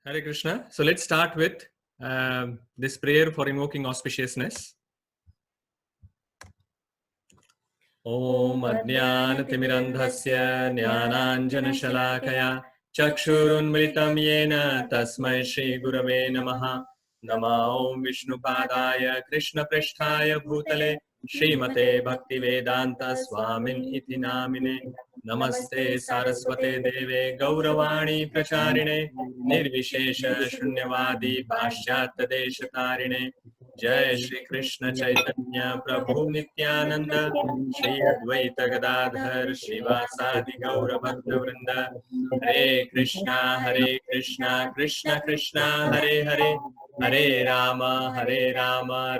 Hare Krishna. So let's start with this prayer for invoking auspiciousness. Om Ajnanatimirandhasya Jnananjanashalakaya Chakshurunmritam Yena Tasmai Shri Gurave Namaha Nama Om Vishnupadaya Krishna Prishtaya Bhutale Srimate Bhaktivedanta Swamin Iti Namine Namaste Saraswate Deve Gauravani Pracharine Nirvishesha Shunyavadi Paschat Deshatarine Jai Shri Krishna Chaitanya Prabhu Nityananda Shri Advaita Gadadhar Shivasadi Gaura Bhakta Vrinda Hare Krishna Krishna Krishna Hare Hare Hare Rama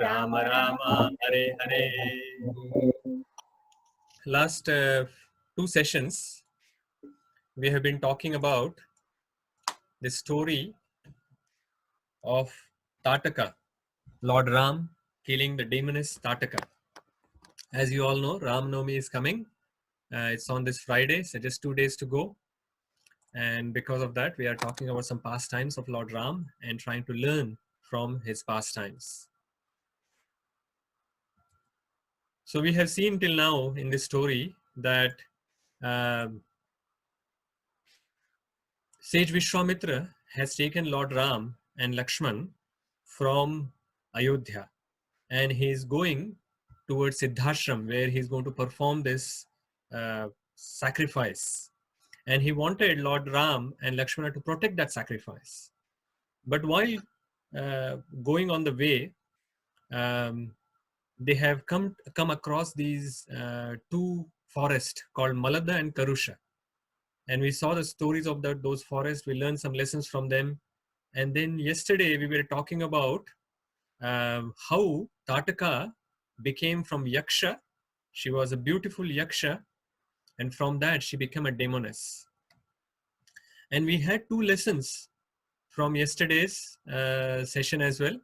Rama Rama Hare Hare. Last two sessions we have been talking about the story of Tataka, Lord Ram killing the demoness Tataka. As you all know, Ram Navami is coming. It's on this Friday, so just 2 days to go. And because of that, we are talking about some pastimes of Lord Ram and trying to learn from his pastimes. So we have seen till now in this story that Sage Vishwamitra has taken Lord Ram and Lakshman from Ayodhya, and he is going towards Siddhashram, where he is going to perform this sacrifice. And he wanted Lord Ram and Lakshmana to protect that sacrifice. But while going on the way, they have come across these two forests called Malada and Karusha. And we saw the stories of those forests. We learned some lessons from them. And then yesterday we were talking about how Tataka became from Yaksha. She was a beautiful Yaksha. And from that, she became a demoness. And we had two lessons from yesterday's session as well.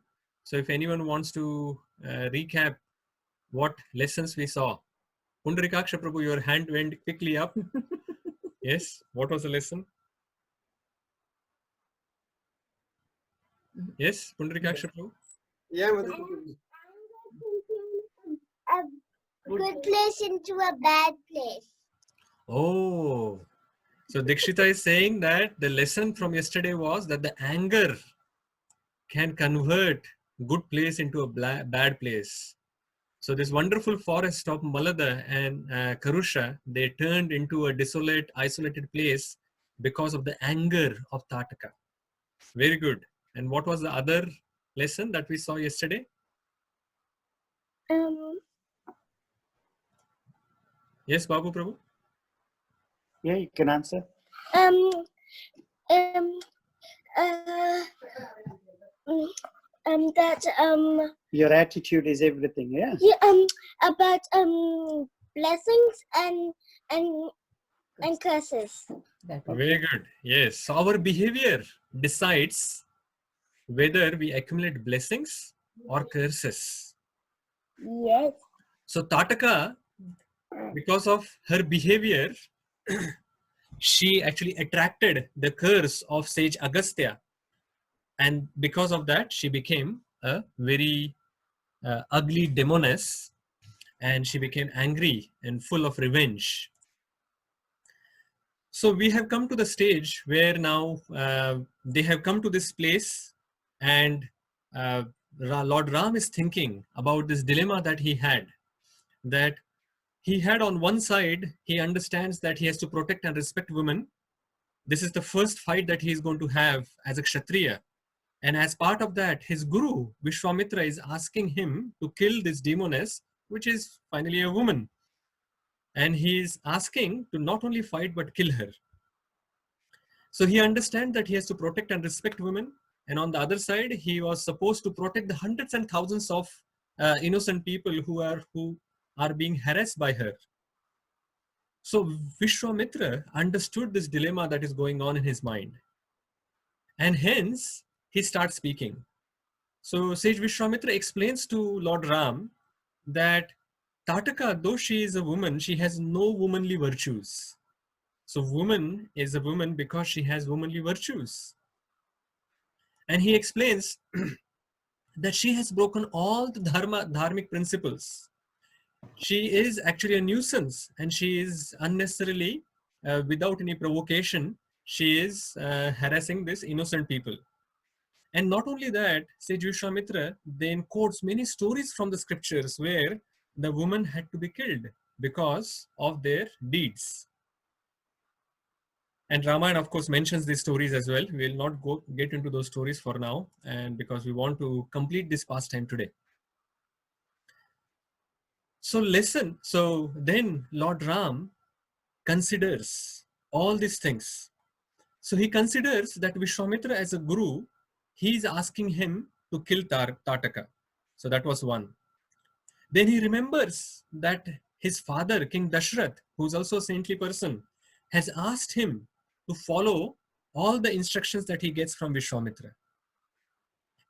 So if anyone wants to recap what lessons we saw. Pundarikaksha Prabhu, your hand went quickly up. Yes, what was the lesson? Yes, Pundarikaksha Prabhu? Yeah, a good place into a bad place. Oh, so Dikshita is saying that the lesson from yesterday was that the anger can convert good place into a bad place. So this wonderful forest of Malada and Karusha, they turned into a desolate, isolated place because of the anger of Tataka. Very good. And what was the other lesson that we saw yesterday? Yes, Babu Prabhu? Yeah, you can answer. That Your attitude is everything, yeah? Yeah, about blessings and curses. Very good. Yes. So our behavior decides whether we accumulate blessings or curses. Yes. So Tataka, because of her behavior, she actually attracted the curse of sage Agastya. And because of that, she became a very ugly demoness, and she became angry and full of revenge. So we have come to the stage where now they have come to this place, and Lord Ram is thinking about this dilemma that he had. That he had on one side, he understands that he has to protect and respect women. This is the first fight that he is going to have as a Kshatriya. And as part of that, his guru, Vishwamitra, is asking him to kill this demoness, which is finally a woman. And he is asking to not only fight, but kill her. So he understands that he has to protect and respect women. And on the other side, he was supposed to protect the hundreds and thousands of innocent people who are being harassed by her. So Vishwamitra understood this dilemma that is going on in his mind. And hence, he starts speaking. So Sage Vishwamitra explains to Lord Ram that Tataka, though she is a woman, she has no womanly virtues. So woman is a woman because she has womanly virtues. And he explains that she has broken all the dharmic principles. She is actually a nuisance, and she is unnecessarily, without any provocation, she is harassing these innocent people. And not only that, sage Vishwamitra then quotes many stories from the scriptures where the woman had to be killed because of their deeds. And Ramayana, of course, mentions these stories as well. We will not get into those stories for now, and because we want to complete this pastime today. So listen. So then Lord Ram considers all these things. So he considers that Vishwamitra as a guru, he is asking him to kill Tataka. So that was one. Then he remembers that his father, King Dashrath, who's also a saintly person, has asked him to follow all the instructions that he gets from Vishwamitra.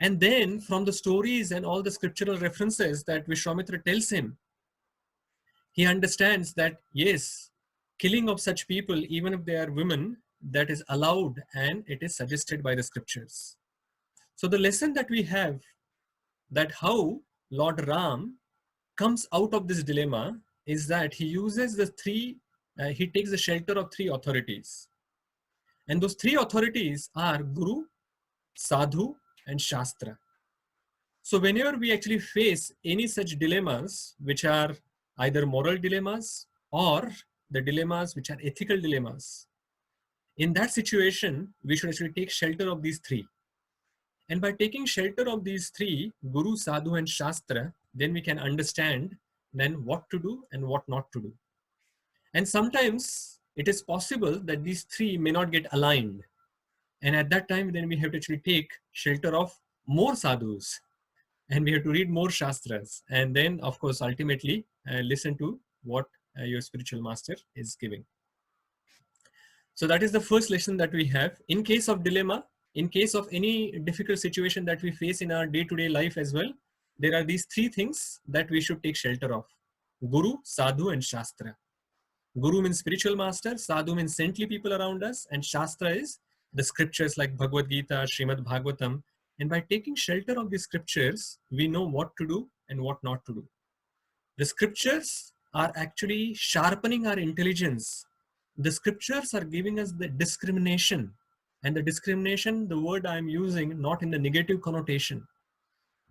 And then from the stories and all the scriptural references that Vishwamitra tells him, he understands that yes, killing of such people, even if they are women, that is allowed and it is suggested by the scriptures. So the lesson that we have, that how Lord Ram comes out of this dilemma, is that he uses the he takes the shelter of three authorities. And those three authorities are Guru, Sadhu, and Shastra. So whenever we actually face any such dilemmas, which are either moral dilemmas or the dilemmas which are ethical dilemmas, in that situation, we should actually take shelter of these three. And by taking shelter of these three, Guru, Sadhu, and Shastra, then we can understand then what to do and what not to do. And sometimes it is possible that these three may not get aligned. And at that time, then we have to actually take shelter of more sadhus, and we have to read more shastras, and then of course ultimately listen to what your spiritual master is giving. So that is the first lesson that we have. In case of dilemma, in case of any difficult situation that we face in our day-to-day life as well, there are these three things that we should take shelter of: Guru, Sadhu, and Shastra. Guru means spiritual master, Sadhu means saintly people around us, and Shastra is the scriptures like Bhagavad Gita, Srimad Bhagavatam. And by taking shelter of these scriptures, we know what to do and what not to do. The scriptures are actually sharpening our intelligence. The scriptures are giving us the discrimination. And the discrimination, the word I'm using, not in the negative connotation.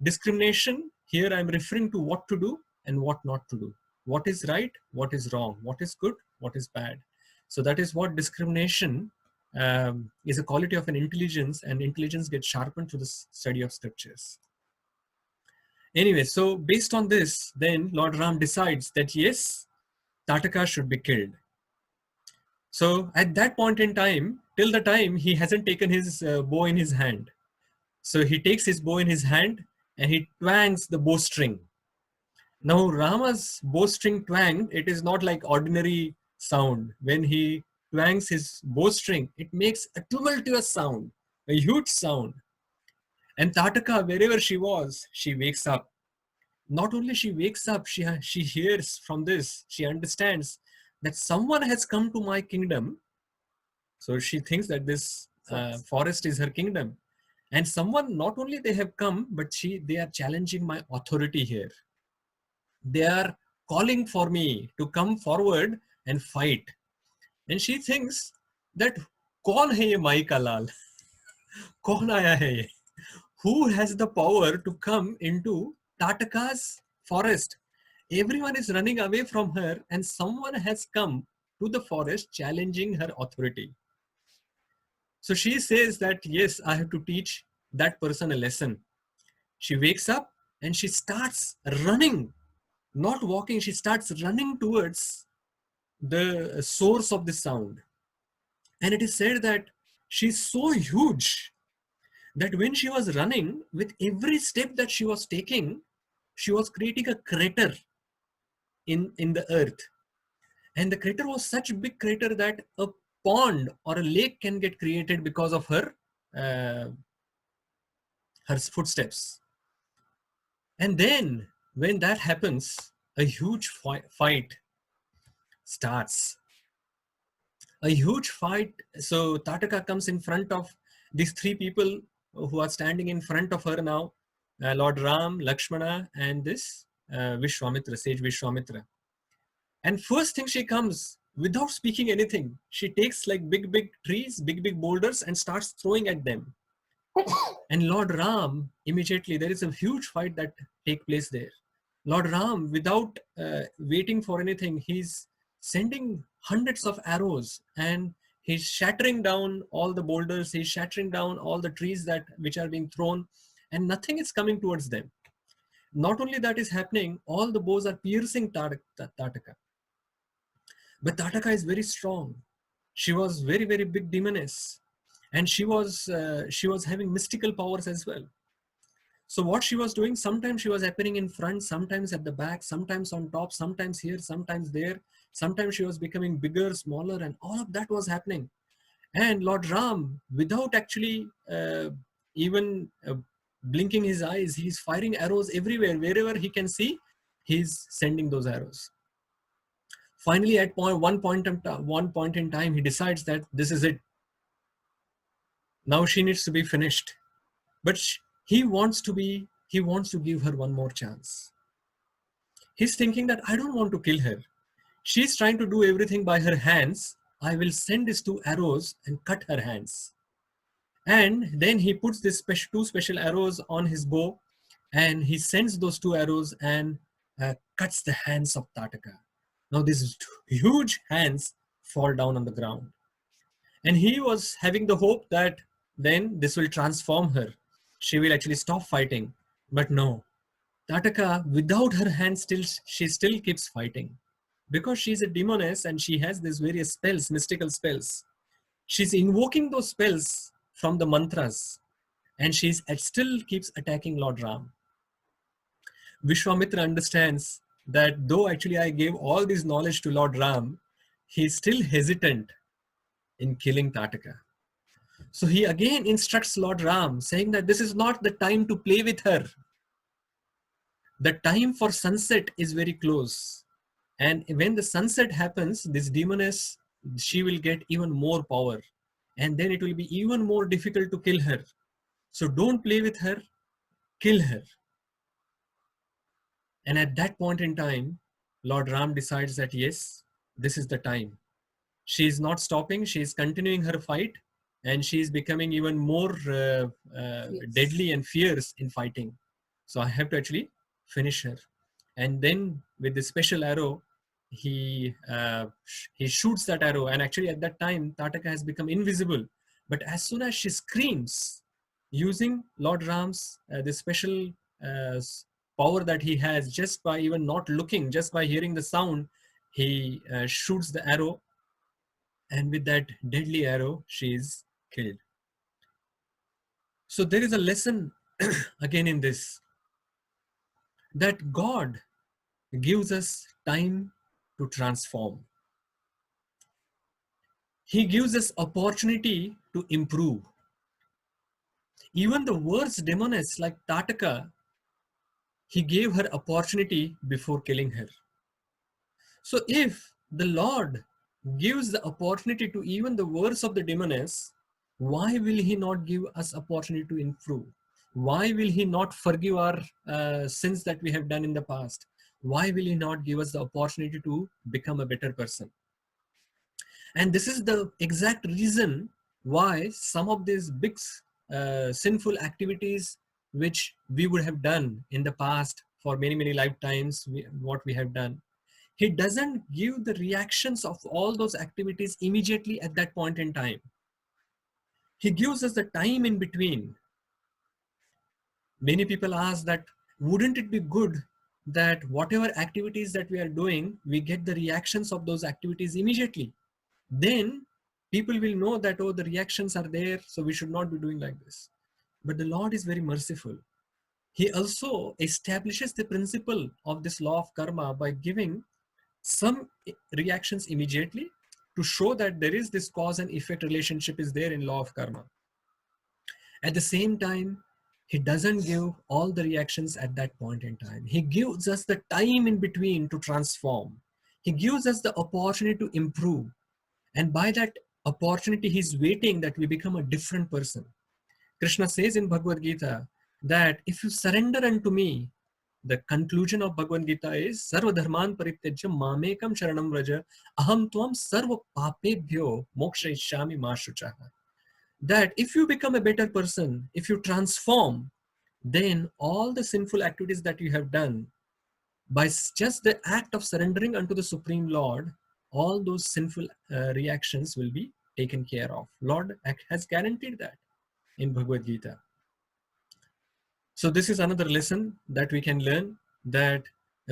Discrimination, here I'm referring to what to do and what not to do. What is right, what is wrong, what is good, what is bad. So that is what discrimination is, a quality of an intelligence, and intelligence gets sharpened through the study of scriptures. Anyway, so based on this, then Lord Ram decides that yes, Tataka should be killed. So at that point in time, till the time he hasn't taken his bow in his hand. So he takes his bow in his hand and he twangs the bowstring. Now Rama's bowstring twang, it is not like ordinary sound. When he twangs his bowstring, it makes a tumultuous sound, a huge sound. And Tataka, wherever she was, she wakes up. Not only she wakes up, she hears from this, she understands that someone has come to my kingdom. So she thinks that this forest is her kingdom. And someone, not only they have come, but they are challenging my authority here. They are calling for me to come forward and fight. And she thinks that, "Kaun hai ye Mai ka lal? Kaun aaya hai ye? Who has the power to come into Tataka's forest?" Everyone is running away from her, and someone has come to the forest challenging her authority. So she says that, yes, I have to teach that person a lesson. She wakes up and she starts running, not walking, she starts running towards the source of the sound. And it is said that she's so huge that when she was running, with every step that she was taking, she was creating a crater in the earth. And the crater was such a big crater that a pond or a lake can get created because of uh, her footsteps. And then when that happens, a huge fight starts. A huge fight. So Tataka comes in front of these three people who are standing in front of her now, Lord Ram, Lakshmana, and this Vishwamitra, sage Vishwamitra. And first thing she comes, without speaking anything, she takes like big trees, big boulders, and starts throwing at them. And Lord Ram, immediately, there is a huge fight that take place there. Lord Ram, without waiting for anything, he's sending hundreds of arrows, and he's shattering down all the boulders, he's shattering down all the trees that which are being thrown, and nothing is coming towards them. Not only that is happening, all the bows are piercing Tataka. But Tataka is very strong. She was very big demoness, and she was having mystical powers as well. So what she was doing, sometimes she was appearing in front, sometimes at the back, sometimes on top, sometimes here, sometimes there. Sometimes she was becoming bigger, smaller, and all of that was happening. And Lord Ram, without actually even blinking his eyes, he's firing arrows everywhere. Wherever he can see, he's sending those arrows. Finally, at one point in time, he decides that this is it. Now she needs to be finished. But he wants to give her one more chance. He's thinking that I don't want to kill her. She's trying to do everything by her hands. I will send these 2 arrows and cut her hands. And then he puts these two special arrows on his bow, and he sends those 2 arrows and cuts the hands of Tataka. Now these huge hands fall down on the ground. And he was having the hope that then this will transform her. She will actually stop fighting. But no, Tataka, without her hands, she still keeps fighting. Because she's a demoness and she has these various spells, mystical spells. She's invoking those spells from the mantras, and still keeps attacking Lord Ram. Vishwamitra understands that though actually I gave all this knowledge to Lord Ram, he's still hesitant in killing Tataka. So he again instructs Lord Ram, saying that this is not the time to play with her. The time for sunset is very close. And when the sunset happens, this demoness, she will get even more power. And then it will be even more difficult to kill her. So don't play with her, kill her. And at that point in time, Lord Ram decides that yes, this is the time. She is not stopping, she is continuing her fight, and she is becoming even more deadly and fierce in fighting. So I have to actually finish her. And then with the special arrow, he shoots that arrow, and actually at that time Tataka has become invisible. But as soon as she screams, using Lord Ram's the special power that he has, just by even not looking, just by hearing the sound, he shoots the arrow, and with that deadly arrow she is killed. So there is a lesson again in this, that God gives us time to transform. He gives us opportunity to improve. Even the worst demoness like Tataka, he gave her opportunity before killing her. So if the Lord gives the opportunity to even the worst of the demoness, why will he not give us opportunity to improve? Why will he not forgive our sins that we have done in the past? Why will he not give us the opportunity to become a better person? And this is the exact reason why some of these big sinful activities which we would have done in the past for many lifetimes, what we have done, he doesn't give the reactions of all those activities immediately at that point in time. He gives us the time in between. Many people ask that, wouldn't it be good that whatever activities that we are doing, we get the reactions of those activities immediately? Then people will know that, oh, the reactions are there, so we should not be doing like this. But the Lord is very merciful. He also establishes the principle of this law of karma by giving some reactions immediately to show that there is this cause and effect relationship is there in law of karma. At the same time, he doesn't give all the reactions at that point in time. He gives us the time in between to transform. He gives us the opportunity to improve. And by that opportunity, he's waiting that we become a different person. Krishna says in Bhagavad Gita that if you surrender unto me, the conclusion of Bhagavad Gita is Sarva Dharman Parityajya Mamekam Sharanam Vraja Aham Tvam Sarva Papebhyo Mokshayishyami Ma Shuchaha. That if you become a better person, if you transform, then all the sinful activities that you have done, by just the act of surrendering unto the Supreme Lord, all those sinful reactions will be taken care of. Lord has guaranteed that in Bhagavad Gita. So this is another lesson that we can learn, that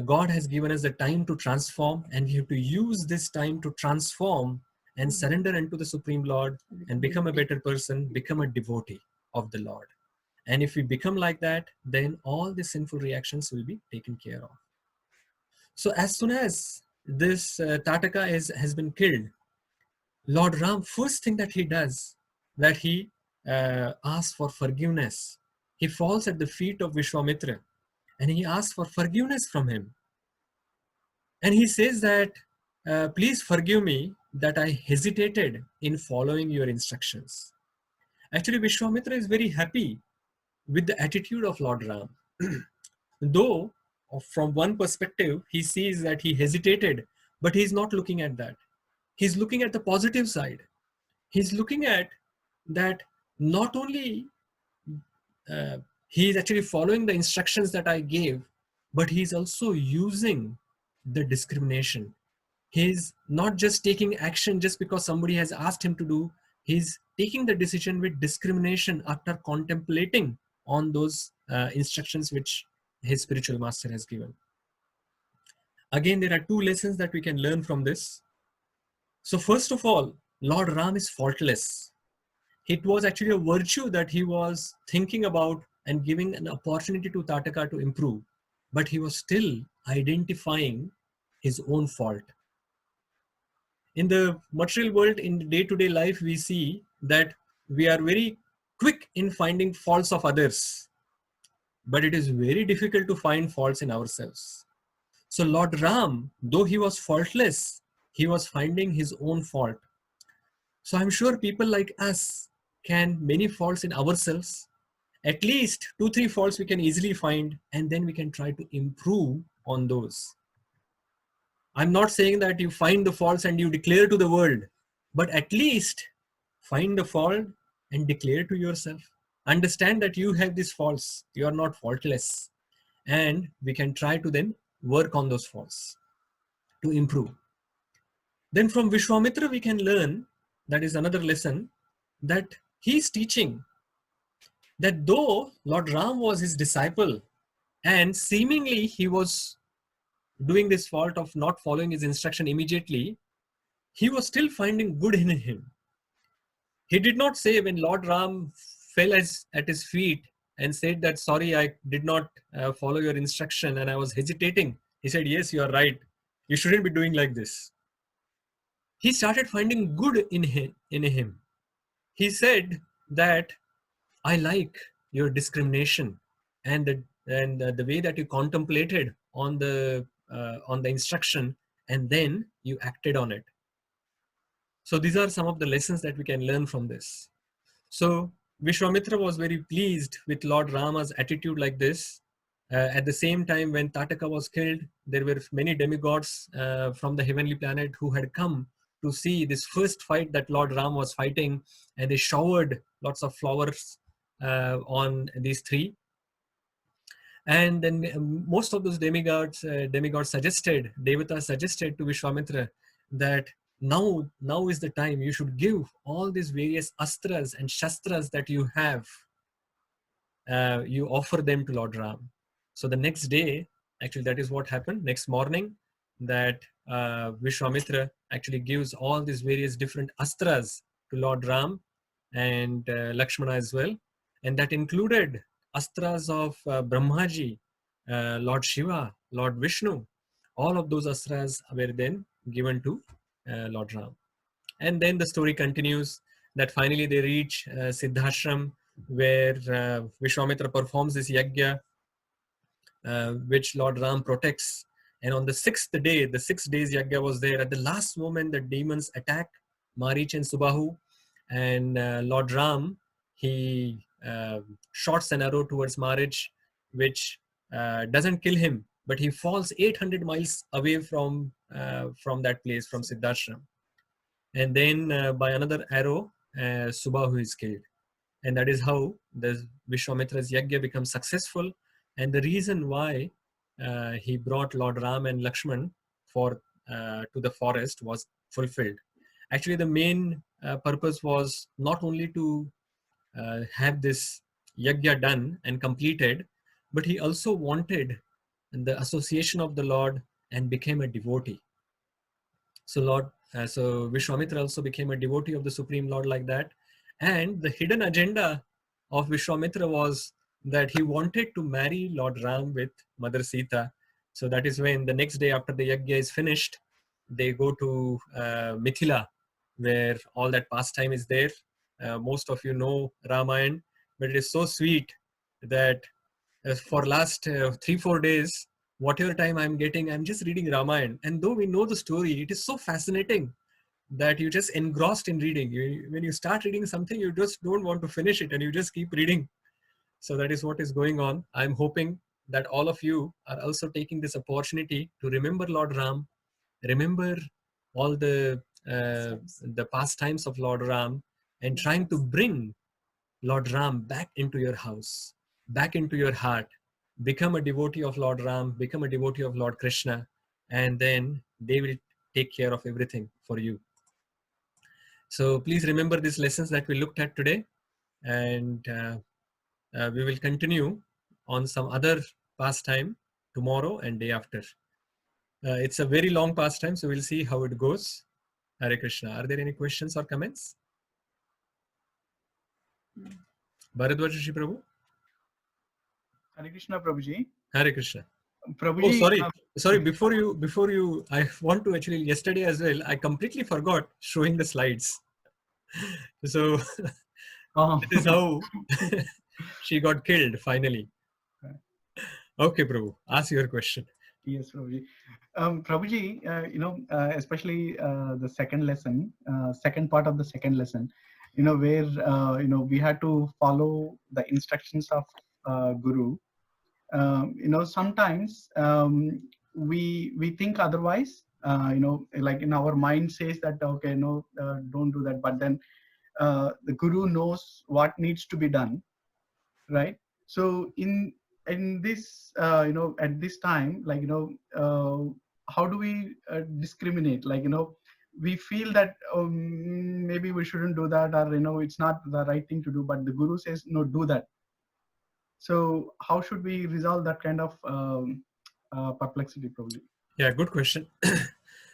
God has given us the time to transform, and we have to use this time to transform and surrender unto the Supreme Lord and become a better person, become a devotee of the Lord. And if we become like that, then all the sinful reactions will be taken care of. So as soon as this Tataka has been killed, Lord Ram, first thing that he does, that he asks for forgiveness. He falls at the feet of Vishwamitra and he asks for forgiveness from him. And he says that, please forgive me that I hesitated in following your instructions. Actually, Vishwamitra is very happy with the attitude of Lord Ram. Though, from one perspective, he sees that he hesitated, but he's not looking at that. He's looking at the positive side. He's looking at that not only he's actually following the instructions that I gave, but he's also using the discrimination. He's not just taking action just because somebody has asked him to do. He's taking the decision with discrimination after contemplating on those instructions which his spiritual master has given. Again, there are two lessons that we can learn from this. So first of all, Lord Ram is faultless. It was actually a virtue that he was thinking about and giving an opportunity to Tataka to improve, but he was still identifying his own fault. In the material world, in day-to-day life, we see that we are very quick in finding faults of others, but it is very difficult to find faults in ourselves. So Lord Ram, though he was faultless, he was finding his own fault. So I'm sure people like us can many faults in ourselves. At least 2-3 faults we can easily find, and then we can try to improve on those. I'm not saying that you find the faults and you declare to the world, but at least find the fault and declare to yourself. Understand that you have these faults. You are not faultless. And we can try to then work on those faults to improve. Then from Vishwamitra we can learn, that is another lesson, that he is teaching that though Lord Ram was his disciple and seemingly he was doing this fault of not following his instruction immediately, he was still finding good in him. He did not say when Lord Ram fell at his feet and said that, sorry, I did not follow your instruction and I was hesitating. He said, yes, you are right. You shouldn't be doing like this. He started finding good in him. He said that, I like your discrimination and the way that you contemplated on the instruction and then you acted on it. So these are some of the lessons that we can learn from this. So Vishwamitra was very pleased with Lord Rama's attitude like this. At the same time, when Tataka was killed, there were many demigods from the heavenly planet who had come to see this first fight that Lord Ram was fighting, and they showered lots of flowers on these three. And then most of those demigods suggested, Devatas suggested to Vishwamitra that now is the time you should give all these various astras and shastras that you have, you offer them to Lord Ram. So the next day, actually that is what happened. Next morning, that Vishwamitra actually gives all these various different astras to Lord Ram and Lakshmana as well. And that included astras of Brahmaji, Lord Shiva, Lord Vishnu. All of those astras were then given to Lord Ram. And then the story continues that finally they reach Siddhashram, where Vishwamitra performs this yajna, which Lord Ram protects. And on the 6th day, the 6 days yajna was there. At the last moment, the demons attack Marich and Subahu. And Lord Ram, he shots an arrow towards marriage, which doesn't kill him, but he falls 800 miles away from that place, from Siddhashram. And then by another arrow, Subahu is killed. And that is how the Vishwamitra's yajna becomes successful. And the reason why he brought Lord Ram and Lakshman to the forest was fulfilled. Actually, the main purpose was not only to have this yajna done and completed, but he also wanted the association of the Lord and became a devotee. So Vishwamitra also became a devotee of the Supreme Lord like that. And the hidden agenda of Vishwamitra was that he wanted to marry Lord Ram with Mother Sita. So that is when the next day after the yajna is finished, they go to Mithila, where all that pastime is there. Most of you know Ramayana, but it is so sweet that for last 3-4 days, whatever time I'm getting, I'm just reading Ramayana. And though we know the story, it is so fascinating that you just engrossed in reading. When you start reading something, you just don't want to finish it and you just keep reading. So that is what is going on. I'm hoping that all of you are also taking this opportunity to remember Lord Ram, remember all the pastimes of Lord Ram, and trying to bring Lord Ram back into your house, back into your heart. Become a devotee of Lord Ram, become a devotee of Lord Krishna, and then they will take care of everything for you. So please remember these lessons that we looked at today, and we will continue on some other pastime tomorrow and day after. It's a very long pastime, so we'll see how it goes. Hare Krishna. Are there any questions or comments? Bharadwaj Rishi Prabhu? Hare Krishna, Prabhuji. Hare Krishna. Prabhuji, Oh, sorry. Before you, I want to actually, yesterday as well, I completely forgot showing the slides. So this is how she got killed finally. Okay, Prabhu, ask your question. Yes, Prabhuji. Prabhuji, especially the second lesson, second part of the second lesson, where we had to follow the instructions of Guru. Sometimes we think otherwise. Like in our mind says that okay, no, don't do that. But then the Guru knows what needs to be done, right? So in this at this time, like how do we discriminate? Like we feel that maybe we shouldn't do that, or it's not the right thing to do, but the Guru says no, do that. So how should we resolve that kind of perplexity, probably? Yeah, good question.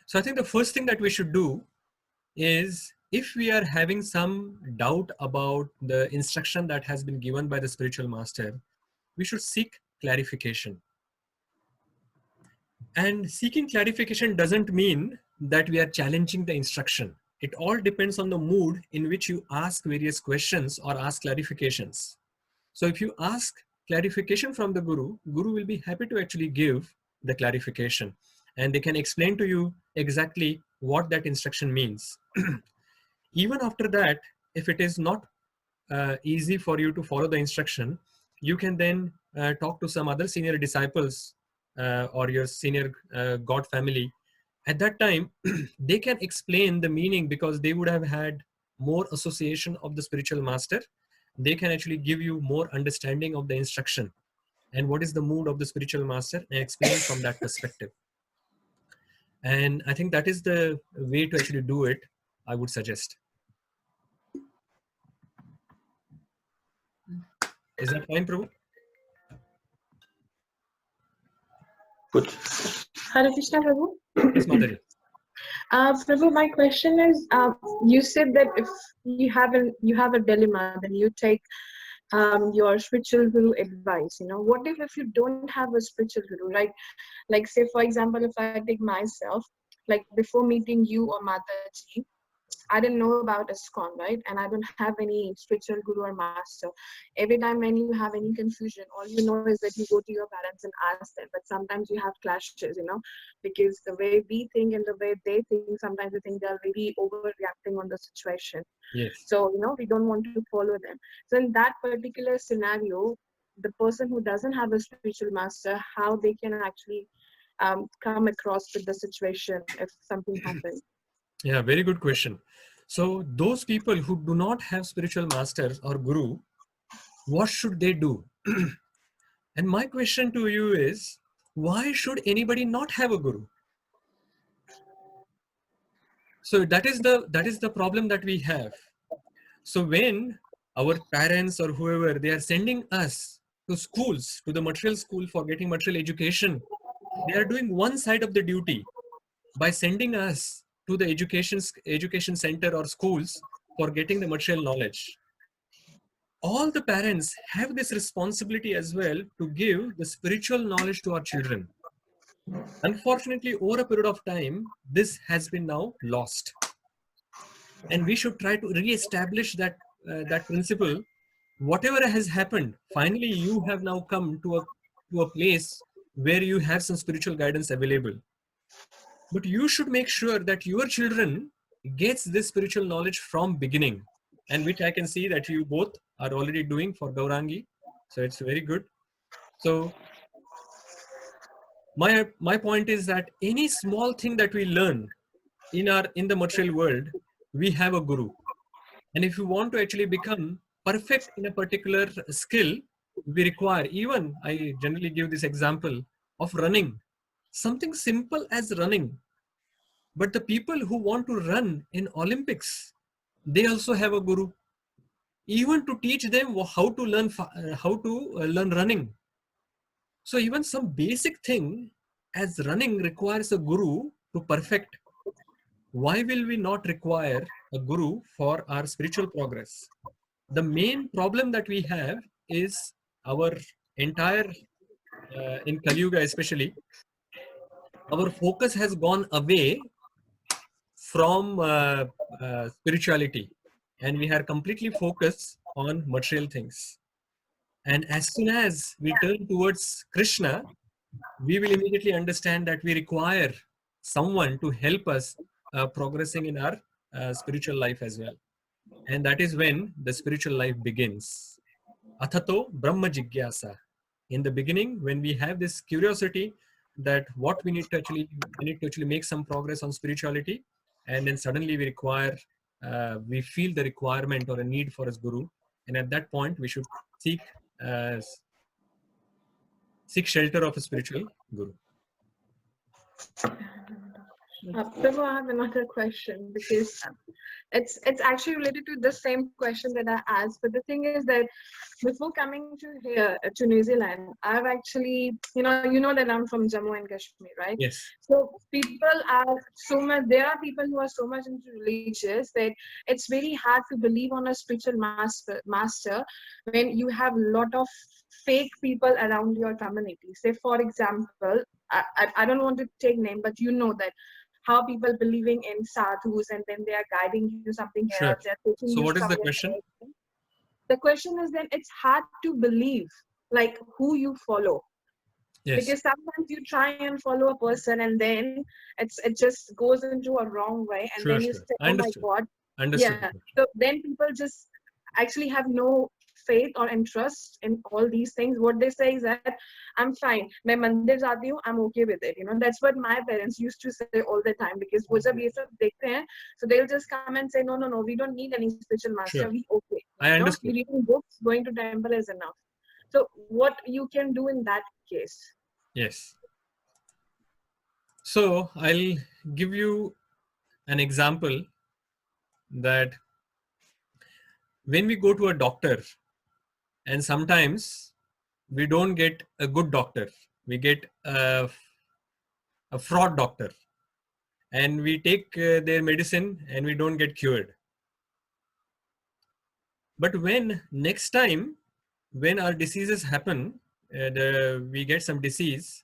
So I think the first thing that we should do is, if we are having some doubt about the instruction that has been given by the spiritual master, we should seek clarification. And seeking clarification doesn't mean that we are challenging the instruction. It all depends on the mood in which you ask various questions or ask clarifications. So if you ask clarification from the Guru, Guru will be happy to actually give the clarification, and they can explain to you exactly what that instruction means. Even after that, if it is not easy for you to follow the instruction, you can then talk to some other senior disciples or your senior God family. At that time, they can explain the meaning, because they would have had more association of the spiritual master. They can actually give you more understanding of the instruction and what is the mood of the spiritual master, and explain from that perspective. And I think that is the way to actually do it, I would suggest. Is that fine, Prabhu? Good. Hare Krishna, Prabhu. Yes, Madhuri. Prabhu, my question is, you said that if you have a dilemma, then you take your spiritual guru advice. What if you don't have a spiritual guru? Like say for example, if I take myself, like before meeting you or Mataji, I didn't know about ISKCON, right? And I don't have any spiritual guru or master. Every time when you have any confusion, all you know is that you go to your parents and ask them. But sometimes you have clashes, because the way we think and the way they think, sometimes we think they're really overreacting on the situation. Yes. So, we don't want to follow them. So in that particular scenario, the person who doesn't have a spiritual master, how they can actually come across with the situation if something happens. Yeah, very good question. So those people who do not have spiritual masters or guru, what should they do? And my question to you is, why should anybody not have a guru? So that is the problem that we have. So when our parents or whoever, they are sending us to schools, to the material school for getting material education, they are doing one side of the duty by sending us to the education center or schools for getting the material knowledge. All the parents have this responsibility as well to give the spiritual knowledge to our children. Unfortunately, over a period of time, this has been now lost, and we should try to re-establish that principle. Whatever has happened, finally you have now come to a place where you have some spiritual guidance available. But you should make sure that your children gets this spiritual knowledge from beginning, and which I can see that you both are already doing for Gaurangi. So it's very good. So my point is that any small thing that we learn in the material world, we have a guru. And if you want to actually become perfect in a particular skill, we require, even I generally give this example of running, something simple as running. But the people who want to run in Olympics, they also have a guru, even to teach them how to learn running. So even some basic thing as running requires a guru to perfect. Why will we not require a guru for our spiritual progress? The main problem that we have is our entire, in Kali Yuga especially, our focus has gone away from spirituality, and we are completely focused on material things. And as soon as we turn towards Krishna, we will immediately understand that we require someone to help us progressing in our spiritual life as well. And that is when the spiritual life begins. Athato Brahma Jigyasa. In the beginning, when we have this curiosity that what we need to actually make some progress on spirituality, and then suddenly we feel the requirement or a need for a guru, and at that point we should seek uh, seek shelter of a spiritual guru. Prabhu, I have another question because it's actually related to the same question that I asked. But the thing is that before coming to here to New Zealand, I've actually, you know that I'm from Jammu and Kashmir, right? Yes, So people are so much. There are people who are so much into religious that it's very hard to believe on a spiritual master when you have a lot of fake people around your community. Say, for example, I don't want to take name, but you know that how people believing in sadhus and then they are guiding you something else, sure. they're taking So you what is the somewhere question? else. The question is then it's hard to believe like who you follow, Yes, because sometimes you try and follow a person and then it just goes into a wrong way and then sure, you sure. say, I oh my understood. god. Understood the Yeah, question. so then people just actually have no faith or interest in all these things. What they say is that I'm fine, मैं मंदिर जाती हूँ, I'm okay with it. That's what my parents used to say all the time, because वो जब ये सब देखते हैं, so they'll just come and say, no, no, no, we don't need any spiritual master, Sure, we okay. I We understood. reading books, going to temple is enough. So what you can do in that case? Yes. So I'll give you an example that when we go to a doctor, and sometimes we don't get a good doctor, we get a fraud doctor, and we take their medicine and we don't get cured. But when next time, when our diseases happen, we get some disease,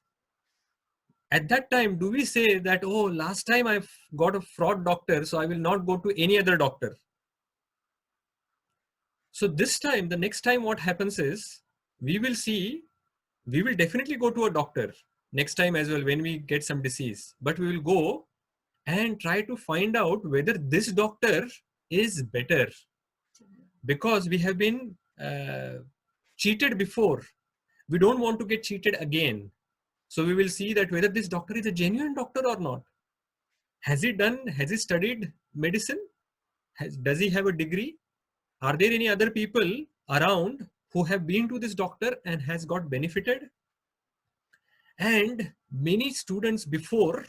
At that time, do we say that, oh, last time I've got a fraud doctor, so I will not go to any other doctor? So this time, the next time what happens is, we will definitely go to a doctor next time as well when we get some disease. But we will go and try to find out whether this doctor is better, because we have been cheated before. We don't want to get cheated again. So we will see that whether this doctor is a genuine doctor or not. Has he studied medicine? Does he have a degree? Are there any other people around who have been to this doctor and has got benefited? And many students before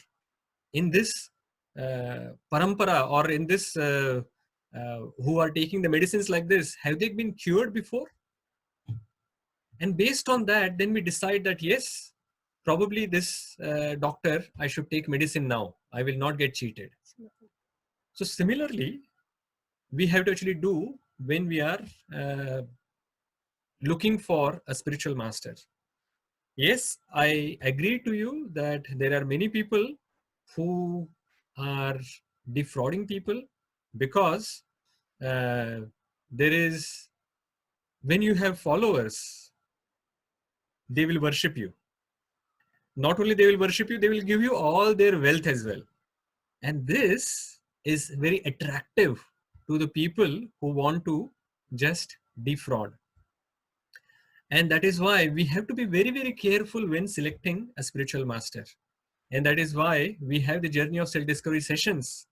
in this parampara, or in this who are taking the medicines like this, have they been cured before? And based on that, then we decide that yes, probably this doctor, I should take medicine now. I will not get cheated. So similarly, we have to actually do when we are looking for a spiritual master. Yes, I agree to you that there are many people who are defrauding people, because there is, when you have followers, they will worship you. Not only they will worship you, they will give you all their wealth as well. And this is very attractive to the people who want to just defraud. And that is why we have to be very, very careful when selecting a spiritual master. And that is why we have the journey of self-discovery sessions,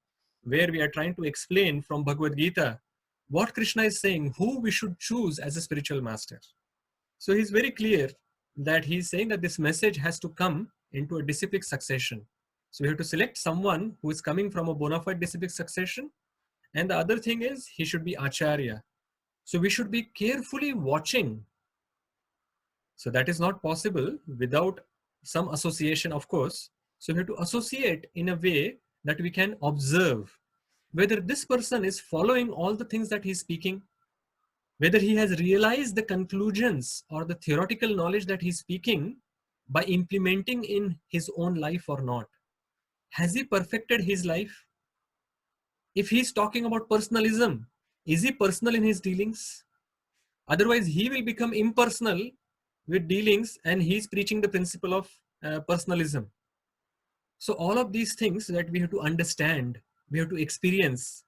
where we are trying to explain from Bhagavad Gita what Krishna is saying, who we should choose as a spiritual master. So he's very clear that he's saying that this message has to come into a disciplic succession. So we have to select someone who is coming from a bona fide disciplic succession. And the other thing is, he should be Acharya. So we should be carefully watching. So that is not possible without some association, of course. So we have to associate in a way that we can observe whether this person is following all the things that he's speaking, whether he has realized the conclusions or the theoretical knowledge that he's speaking by implementing in his own life or not. Has he perfected his life? If he's talking about personalism, is he personal in his dealings? Otherwise, he will become impersonal with dealings, and he's preaching the principle of personalism. So all of these things that we have to understand, we have to experience.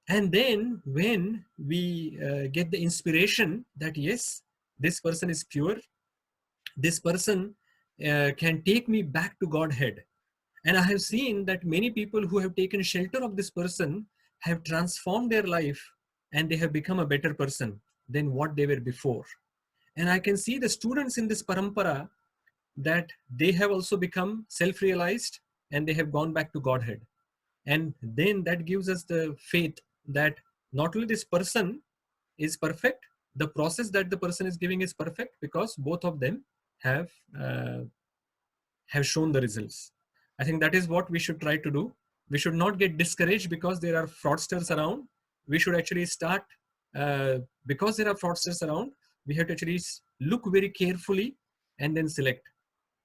And then when we get the inspiration that yes, this person is pure, this person can take me back to Godhead. And I have seen that many people who have taken shelter of this person have transformed their life, and they have become a better person than what they were before. And I can see the students in this parampara that they have also become self-realized, and they have gone back to Godhead. And then that gives us the faith that not only this person is perfect, the process that the person is giving is perfect, because both of them have shown the results. I think that is what we should try to do. We should not get discouraged because there are fraudsters around. We should actually start, because there are fraudsters around, we have to actually look very carefully and then select.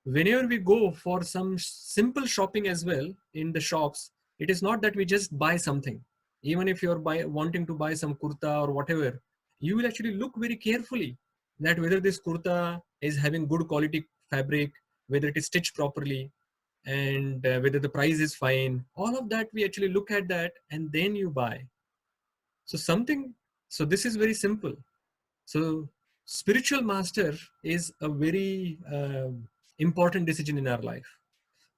Whenever we go for some simple shopping as well in the shops, it is not that we just buy something. Even if you're wanting to buy some kurta or whatever, you will actually look very carefully that whether this kurta is having good quality fabric, whether it is stitched properly, and whether the price is fine. All of that, we actually look at that, and then you buy. So this is very simple. So spiritual master is a very important decision in our life.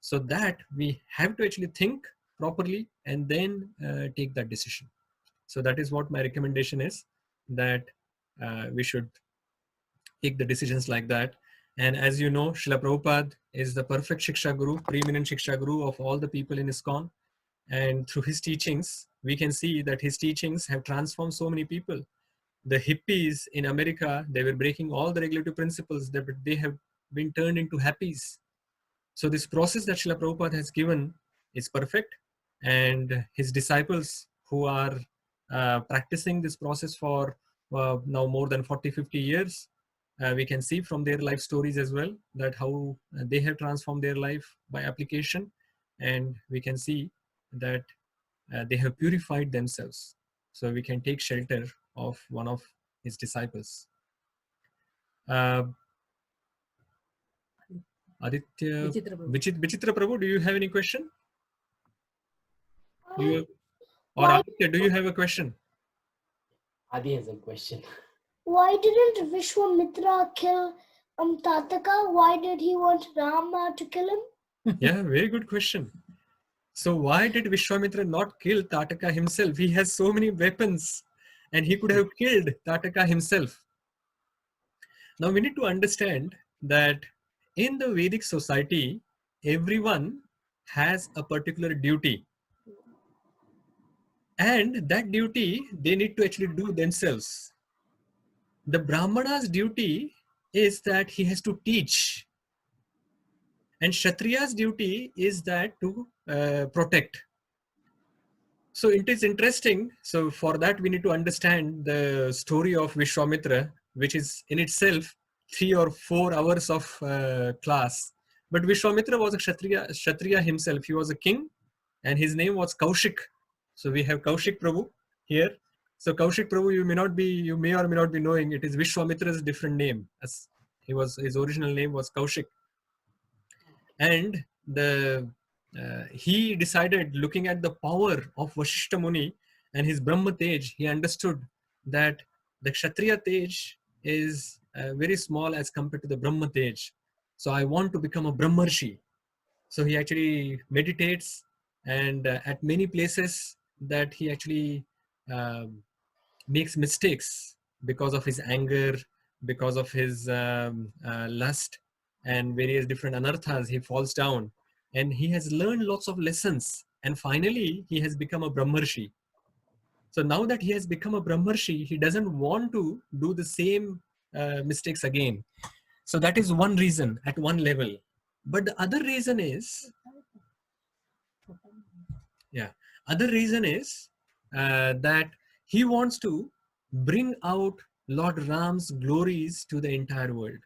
So that we have to actually think properly and then take that decision. So that is what my recommendation is, that we should take the decisions like that. And as you know, Srila Prabhupada is the perfect Shiksha Guru, preeminent Shiksha Guru of all the people in ISKCON. And through his teachings, we can see that his teachings have transformed so many people. The hippies in America, they were breaking all the regulative principles, that they have been turned into happies. So this process that Srila Prabhupada has given is perfect. And his disciples who are practicing this process for now more than 40-50 years, We can see from their life stories as well that how they have transformed their life by application, and we can see that they have purified themselves. So we can take shelter of one of his disciples. Aditya Vichitra Prabhu, do you have any question? Do you, or Why- Aditya, do you have a question? Adi has a question. Why didn't Vishwamitra kill Tataka? Why did he want Rama to kill him? Yeah, very good question. So why did Vishwamitra not kill Tataka himself? He has so many weapons and he could have killed Tataka himself. Now we need to understand that in the Vedic society, everyone has a particular duty. And that duty they need to actually do themselves. The Brahmana's duty is that he has to teach. And Kshatriya's duty is that to protect. So it is interesting. So for that, we need to understand the story of Vishwamitra, which is in itself 3 or 4 hours of class. But Vishwamitra was a Kshatriya himself. He was a king and his name was Kaushik. So we have Kaushik Prabhu here. So Kaushik Prabhu, you may or may not be knowing, it is Vishwamitra's different name. As his original name was Kaushik. And he decided, looking at the power of Vashishta Muni and his Brahma Tej, he understood that the Kshatriya Tej is very small as compared to the Brahma Tej. So I want to become a Brahmarshi. So he actually meditates, and at many places that he actually makes mistakes because of his anger, because of his lust, and various different anarthas. He falls down, and he has learned lots of lessons, and finally he has become a Brahmarshi. So now that he has become a Brahmarshi, he doesn't want to do the same mistakes again. So that is one reason at one level. But the other reason is, that he wants to bring out Lord Ram's glories to the entire world.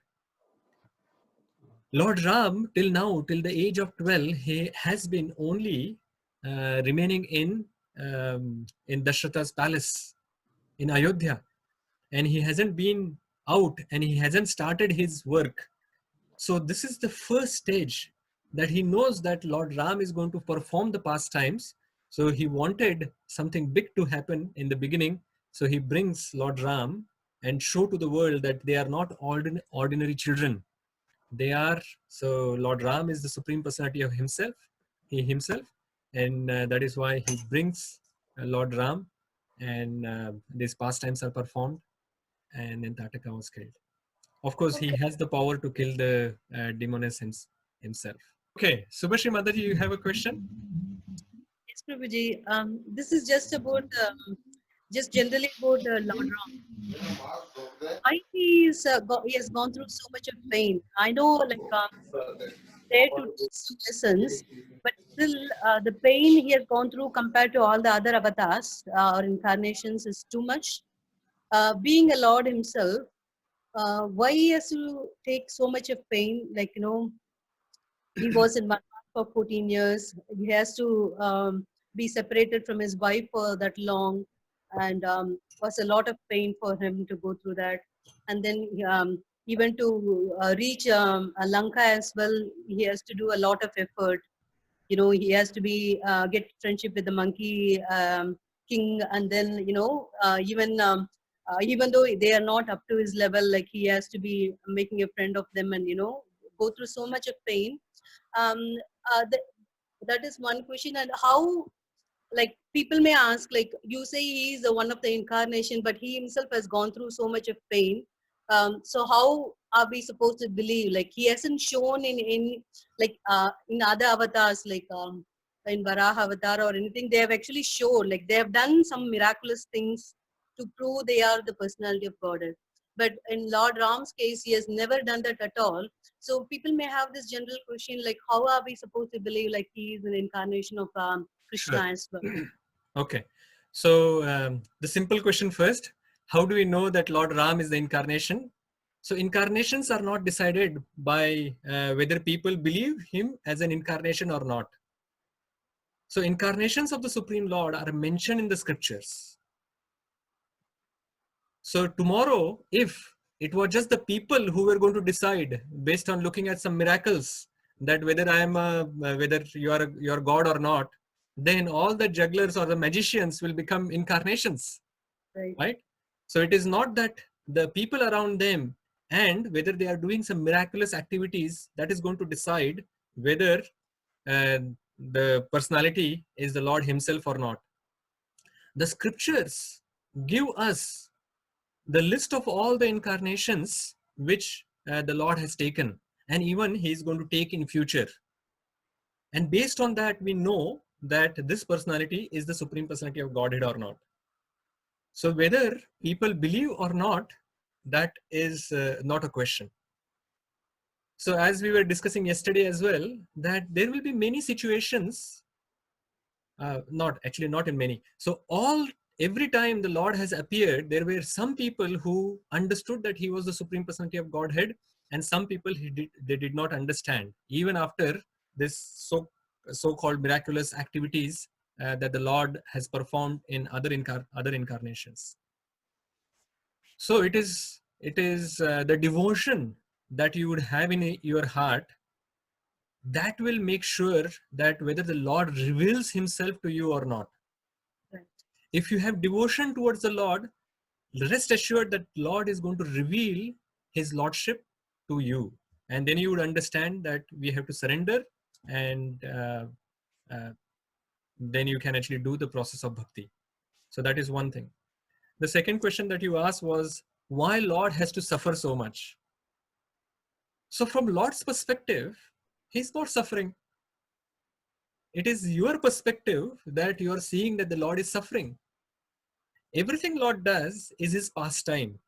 Lord Ram, till now, till the age of 12, he has been only remaining in Dashratha's palace in Ayodhya, and he hasn't been out and he hasn't started his work. So this is the first stage that he knows that Lord Ram is going to perform the pastimes. So he wanted something big to happen in the beginning. So he brings Lord Ram and show to the world that they are not ordinary children. They are, so Lord Ram is the supreme personality of himself, he himself. And that is why he brings Lord Ram, and these pastimes are performed, and then Tataka was killed. Of course, he has the power to kill the demoness himself. Okay, Subhashri Mataji, you have a question? Yes, Prabhuji. This is just about, just generally about Lord Ram. Why he has gone through so much of pain. I know, like, there to teach some lessons, but still, the pain he has gone through compared to all the other avatars or incarnations is too much. Being a Lord himself, why he has to take so much of pain? Like, he was in Myanmar for 14 years. He has to be separated from his wife for that long, and was a lot of pain for him to go through that. And then even to reach Lanka as well, he has to do a lot of effort. He has to be get friendship with the monkey king, and then even though they are not up to his level, like he has to be making a friend of them, and go through so much of pain. um, that is one question. And how, like, people may ask, like, you say he is one of the incarnation, but he himself has gone through so much of pain. So how are we supposed to believe? Like, he hasn't shown in like in other avatars, like in Varaha avatar or anything. They have actually shown, like, they have done some miraculous things to prove they are the personality of Goddess. But in Lord Ram's case, he has never done that at all. So people may have this general question, like, how are we supposed to believe like he is an incarnation of Krishna Sure. as well? Okay. So the simple question first, how do we know that Lord Ram is the incarnation? So incarnations are not decided by whether people believe him as an incarnation or not. So incarnations of the Supreme Lord are mentioned in the scriptures. So tomorrow, if it was just the people who were going to decide based on looking at some miracles that whether I am whether you are God or not, then all the jugglers or the magicians will become incarnations, right? So it is not that the people around them and whether they are doing some miraculous activities that is going to decide whether uh, the personality is the Lord himself or not. The scriptures give us the list of all the incarnations which the Lord has taken, and even he is going to take in future. And based on that, we know that this personality is the Supreme Personality of Godhead or not. So whether people believe or not, that is not a question. So as we were discussing yesterday as well, that there will be many situations, not in many. So every time the Lord has appeared, there were some people who understood that he was the Supreme Personality of Godhead, and some people they did not understand, even after this so-called miraculous activities that the Lord has performed in other incarnations. So it is the devotion that you would have in your heart that will make sure that whether the Lord reveals himself to you or not. Right. If you have devotion towards the Lord, rest assured that Lord is going to reveal his lordship to you, and then you would understand that we have to surrender, and then you can actually do the process of bhakti. So that is one thing. The second question that you asked was why Lord has to suffer so much. So from Lord's perspective, he's not suffering. It is your perspective that you are seeing that the Lord is suffering. Everything Lord does is his pastime.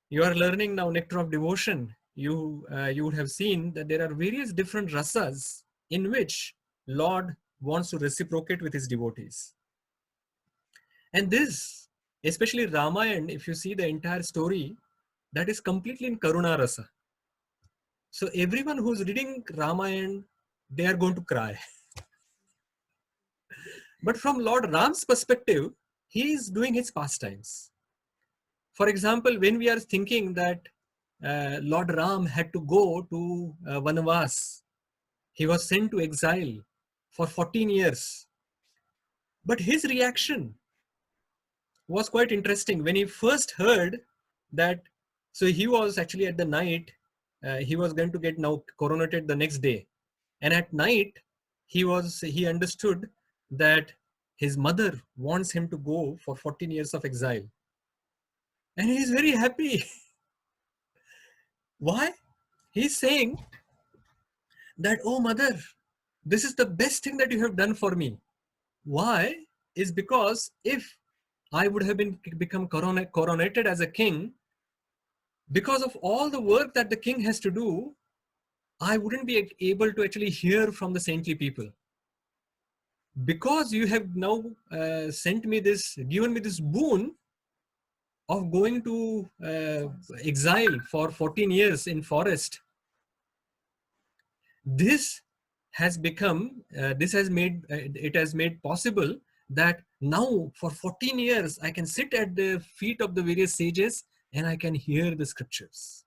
You are learning now nectar of devotion. You would have seen that there are various different rasas in which Lord wants to reciprocate with his devotees. And this, especially Ramayana, if you see the entire story, that is completely in Karuna rasa. So everyone who's reading Ramayana, they are going to cry. But from Lord Ram's perspective, he is doing his pastimes. For example, when we are thinking that Lord Ram had to go to Vanavas, he was sent to exile for 14 years. But his reaction was quite interesting when he first heard that. So he was actually at the night, he was going to get now coronated the next day. And at night, he understood that his mother wants him to go for 14 years of exile. And he is very happy. Why? He's saying that, oh mother, this is the best thing that you have done for me. Why? Is because if I would have become coronated as a king, because of all the work that the king has to do, I wouldn't be able to actually hear from the saintly people. Because you have now given me this boon of going to exile for 14 years in forest. This has made possible that now for 14 years I can sit at the feet of the various sages and I can hear the scriptures.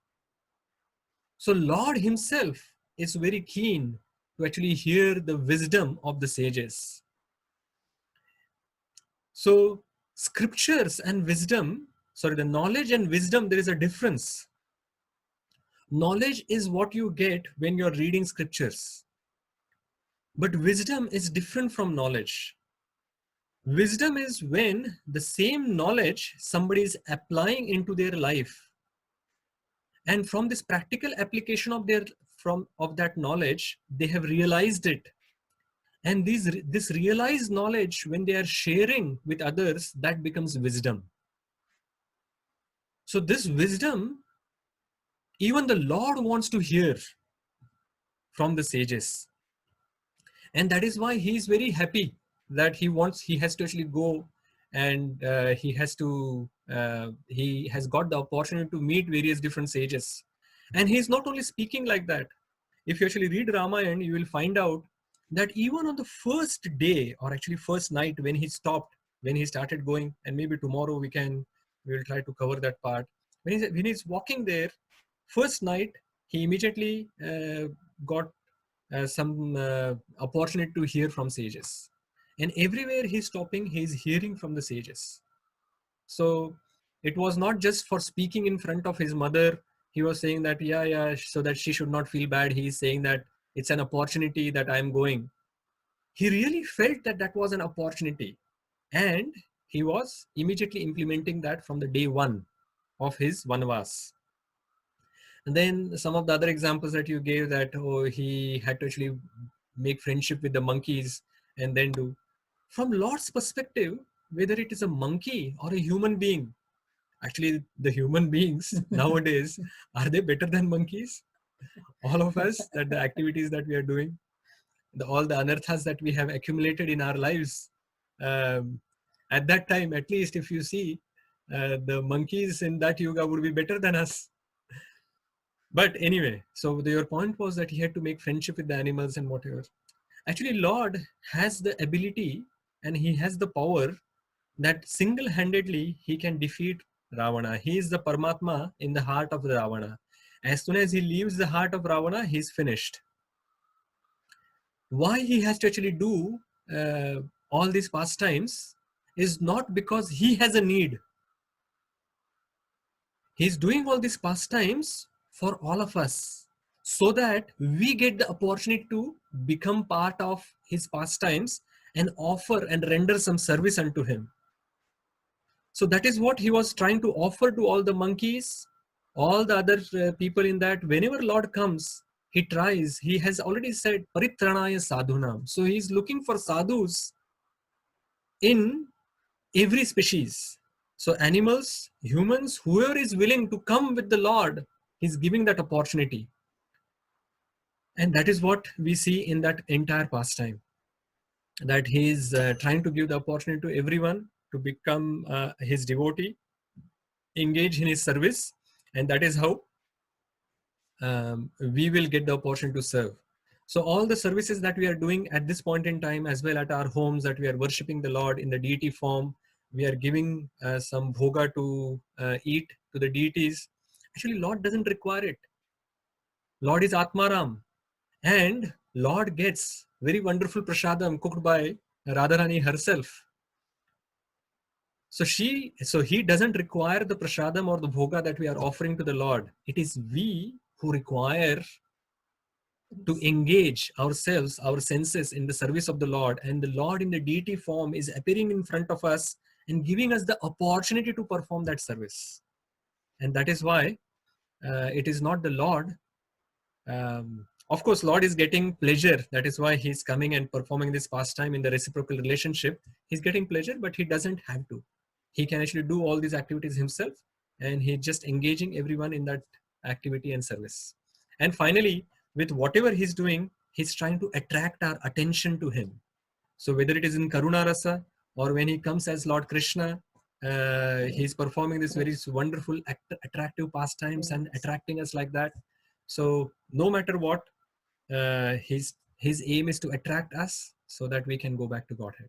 So Lord himself is very keen to actually hear the wisdom of the sages. So scriptures and wisdom, the knowledge and wisdom, there is a difference. Knowledge is what you get when you're reading scriptures. But wisdom is different from knowledge. Wisdom is when the same knowledge somebody is applying into their life. And from this practical application of that knowledge, they have realized it. And this realized knowledge, when they are sharing with others, that becomes wisdom. So this wisdom, even the Lord wants to hear from the sages. And that is why he is very happy that he has to actually go and he has to he has got the opportunity to meet various different sages. And he's not only speaking like that. If you actually read Ramayana, you will find out that even on the first day, or actually first night, when he stopped, when he started going, and maybe tomorrow we will try to cover that part. When he's walking there, first night, he immediately got some opportunity to hear from sages. And everywhere he's stopping, he's hearing from the sages. So it was not just for speaking in front of his mother. He was saying that, yeah, so that she should not feel bad. He's saying that it's an opportunity that I'm going. He really felt that that was an opportunity. And he was immediately implementing that from the day one of his Vanvas. And then some of the other examples that you gave, that he had to actually make friendship with the monkeys and then do. From Lord's perspective, whether it is a monkey or a human being, actually the human beings nowadays, are they better than monkeys? All of us, that the activities that we are doing, all the anarthas that we have accumulated in our lives, at that time, at least if you see, the monkeys in that yuga would be better than us. But anyway, so your point was that he had to make friendship with the animals and whatever. Actually, Lord has the ability and he has the power that single-handedly he can defeat Ravana. He is the Paramatma in the heart of the Ravana. As soon as he leaves the heart of Ravana, he's finished. Why he has to actually do all these pastimes is not because he has a need. He's doing all these pastimes for all of us, so that we get the opportunity to become part of his pastimes and offer and render some service unto him. So that is what he was trying to offer to all the monkeys, all the other people in that. Whenever Lord comes, he has already said, Paritranaya sadhunam. So he's looking for sadhus in every species. So animals, humans, whoever is willing to come with the Lord, he's giving that opportunity. And that is what we see in that entire pastime, that he is trying to give the opportunity to everyone to become his devotee, engage in his service, and that is how we will get the opportunity to serve. So all the services that we are doing at this point in time, as well at our homes, that we are worshipping the Lord in the deity form, we are giving some bhoga to eat to the deities. Actually, Lord doesn't require it. Lord is Atmaram, and Lord gets very wonderful prasadam cooked by Radharani herself. So he doesn't require the prasadam or the bhoga that we are offering to the Lord. It is we who require to engage ourselves, our senses in the service of the Lord, and the Lord in the deity form is appearing in front of us and giving us the opportunity to perform that service. And that is why it is not the Lord. Of course, Lord is getting pleasure. That is why he's coming and performing this pastime in the reciprocal relationship. He's getting pleasure, but he doesn't have to. He can actually do all these activities himself, and he's just engaging everyone in that activity and service. And finally, with whatever he's doing, he's trying to attract our attention to him. So whether it is in Karuna Rasa or when he comes as Lord Krishna, he's performing this very wonderful, attractive pastimes and attracting us like that. So no matter what, his aim is to attract us so that we can go back to Godhead.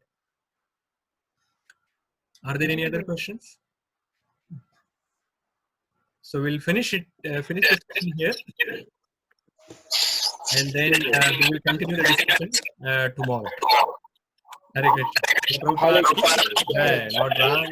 Are there any other questions? So we'll finish the session here, and then we will continue the discussion tomorrow. Hare Krishna. Prabhupada, Jai, Lord Ram.